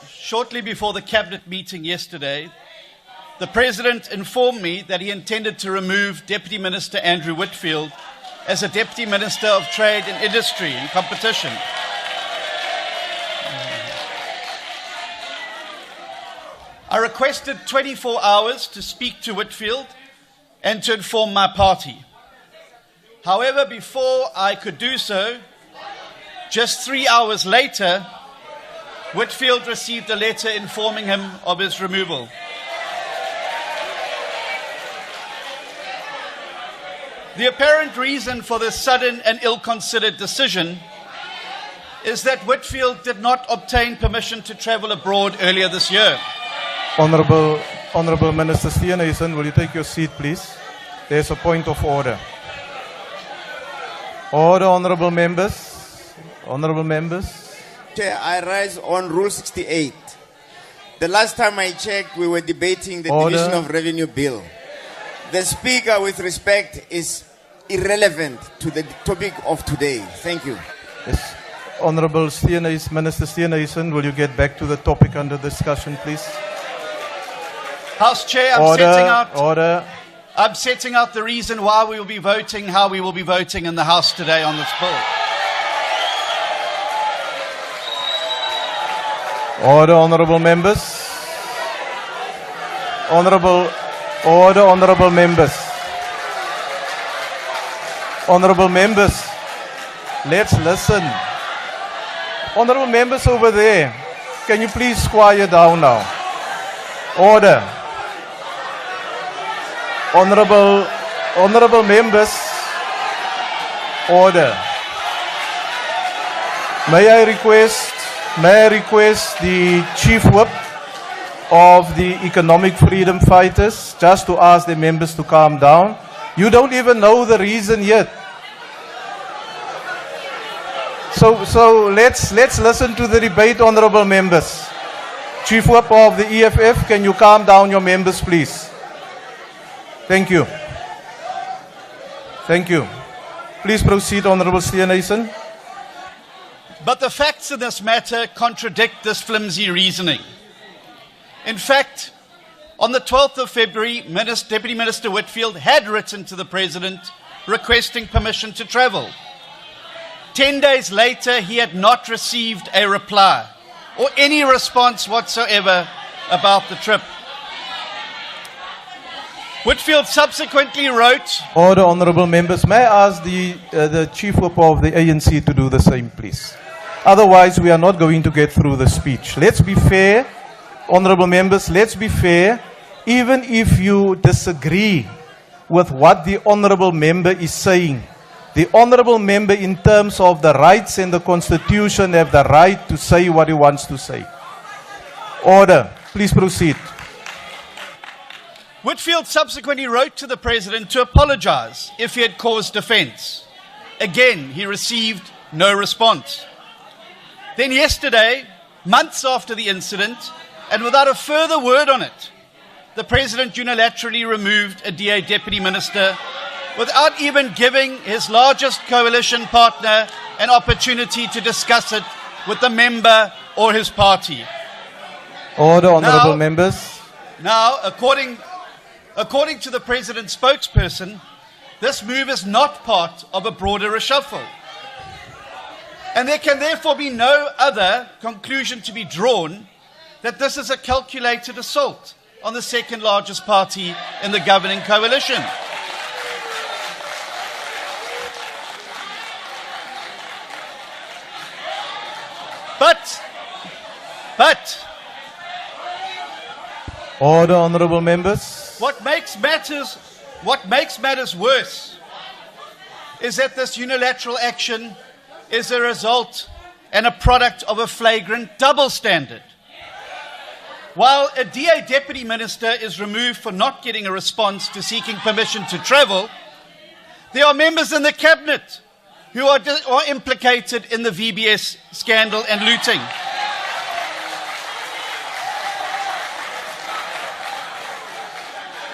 shortly before the cabinet meeting yesterday, the President informed me that he intended to remove Deputy Minister Andrew Whitfield as a Deputy Minister of Trade and Industry and Competition. I requested 24 hours to speak to Whitfield and to inform my party. However, before I could do so, just 3 hours later, Whitfield received a letter informing him of his removal. The apparent reason for this sudden and ill-considered decision is that Whitfield did not obtain permission to travel abroad earlier this year. Honorable Minister Steenhuisen, will you take your seat, please? There's a point of order. Order, honorable members. Honorable members. Chair, I rise on Rule 68. The last time I checked, we were debating the Order. Division of Revenue Bill. The Speaker, with respect, is irrelevant to the topic of today. Thank you. Yes. Honorable Steenhuisen, Minister Steenhuisen, will you get back to the topic under discussion, please? House Chair, I'm setting out the reason why we will be voting, how we will be voting in the House today on this bill. Order, honorable members. Honorable members. Honorable members, let's listen. Honorable members over there, can you please quiet down now? Order. Honorable members, order. May I request the Chief Whip of the Economic Freedom Fighters just to ask the members to calm down. You don't even know the reason yet. So let's listen to the debate, honorable members. Chief Whip of the EFF, can you calm down your members, please? Thank you. Thank you. Please proceed, Honorable Steenhuisen. But the facts in this matter contradict this flimsy reasoning. In fact, on the 12th of February, Deputy Minister Whitfield had written to the President requesting permission to travel. 10 days later, he had not received a reply or any response whatsoever about the trip. Whitfield subsequently wrote... Order, honorable members. May I ask the Chief Whip of the ANC to do the same, please? Otherwise, we are not going to get through the speech. Let's be fair, honorable members, let's be fair. Even if you disagree with what the honorable member is saying, the honorable member, in terms of the rights and the Constitution, have the right to say what he wants to say. Order. Please proceed. Whitfield subsequently wrote to the President to apologize if he had caused offense. Again, he received no response. Then yesterday, months after the incident, and without a further word on it, the President unilaterally removed a DA Deputy Minister without even giving his largest coalition partner an opportunity to discuss it with the member or his party. Order, honorable members. Now, according to the President's spokesperson, this move is not part of a broader reshuffle. And there can therefore be no other conclusion to be drawn that this is a calculated assault on the second largest party in the governing coalition. But Order, honorable members. What makes matters worse is that this unilateral action is a result and a product of a flagrant double standard. While a DA Deputy Minister is removed for not getting a response to seeking permission to travel, there are members in the Cabinet who are implicated in the VBS scandal and looting.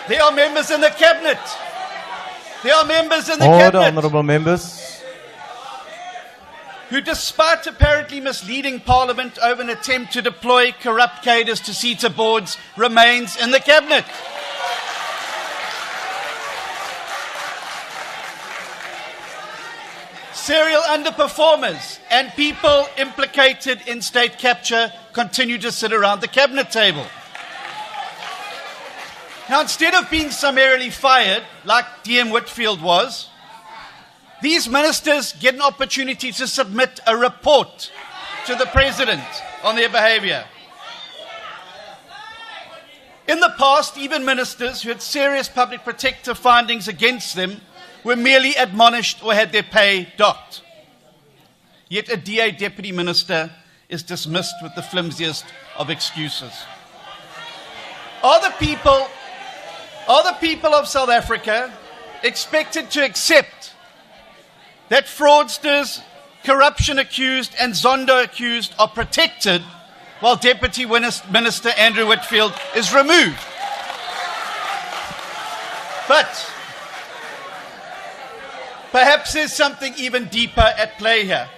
There are members in the Cabinet. There are members in the Order, Cabinet. honorable members. who, despite apparently misleading Parliament over an attempt to deploy corrupt cadres to CETA boards, remains in the cabinet. Serial underperformers and people implicated in state capture continue to sit around the cabinet table. Now, instead of being summarily fired, like DM Whitfield was, these ministers get an opportunity to submit a report to the President on their behaviour. In the past, even ministers who had serious public protector findings against them were merely admonished or had their pay docked. Yet a DA deputy minister is dismissed with the flimsiest of excuses. Are the people of South Africa expected to accept that fraudsters, corruption accused and Zondo accused are protected while Deputy Minister Andrew Whitfield is removed? But perhaps there's something even deeper at play here.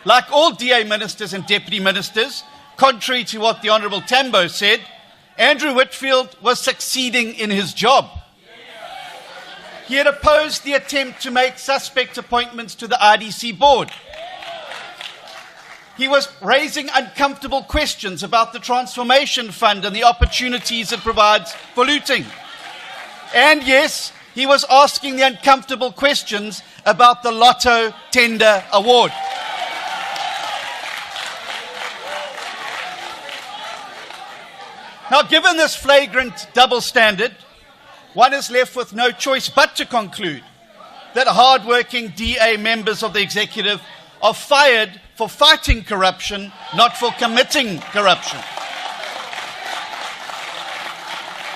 Like all DA ministers and deputy ministers, contrary to what the Honourable Tambo said, Andrew Whitfield was succeeding in his job. He had opposed the attempt to make suspect appointments to the IDC board. He was raising uncomfortable questions about the Transformation Fund and the opportunities it provides for looting. And yes, he was asking the uncomfortable questions about the Lotto Tender Award. Now, given this flagrant double standard, one is left with no choice but to conclude that hard-working DA members of the executive are fired for fighting corruption, not for committing corruption.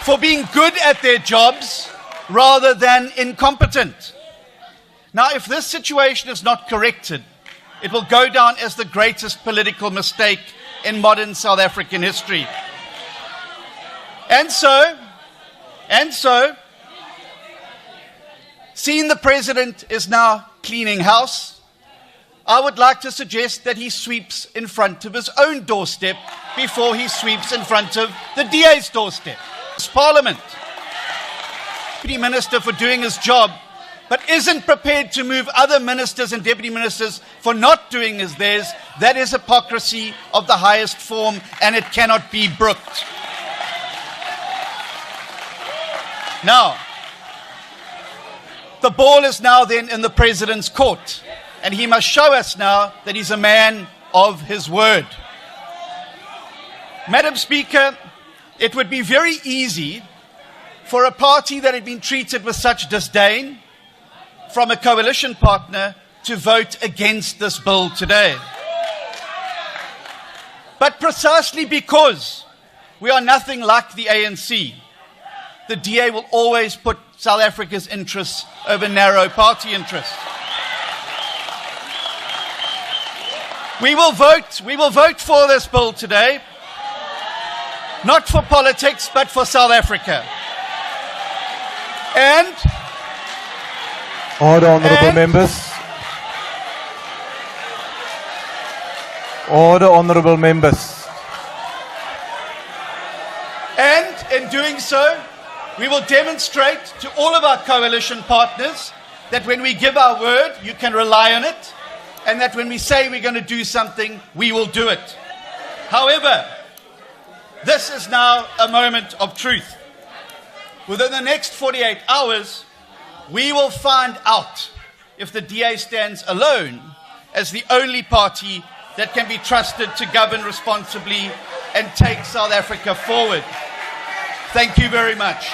For being good at their jobs rather than incompetent. Now, if this situation is not corrected, it will go down as the greatest political mistake in modern South African history. And so, seeing the President is now cleaning house, I would like to suggest that he sweeps in front of his own doorstep before he sweeps in front of the DA's doorstep. It's Parliament. Deputy Minister for doing his job, but isn't prepared to move other ministers and deputy ministers for not doing as theirs. That is hypocrisy of the highest form, and it cannot be brooked. Now, the ball is now then in the President's court, and he must show us now that he's a man of his word. Madam Speaker, it would be very easy for a party that had been treated with such disdain from a coalition partner to vote against this bill today. But precisely because we are nothing like the ANC, the DA will always put South Africa's interests over narrow party interests. We will vote for this bill today, not for politics, but for South Africa. And order, honourable members. Order, honourable members. And in doing so, we will demonstrate to all of our coalition partners that when we give our word, you can rely on it, and that when we say we're going to do something, we will do it. However, this is now a moment of truth. Within the next 48 hours, we will find out if the DA stands alone as the only party that can be trusted to govern responsibly and take South Africa forward. Thank you very much.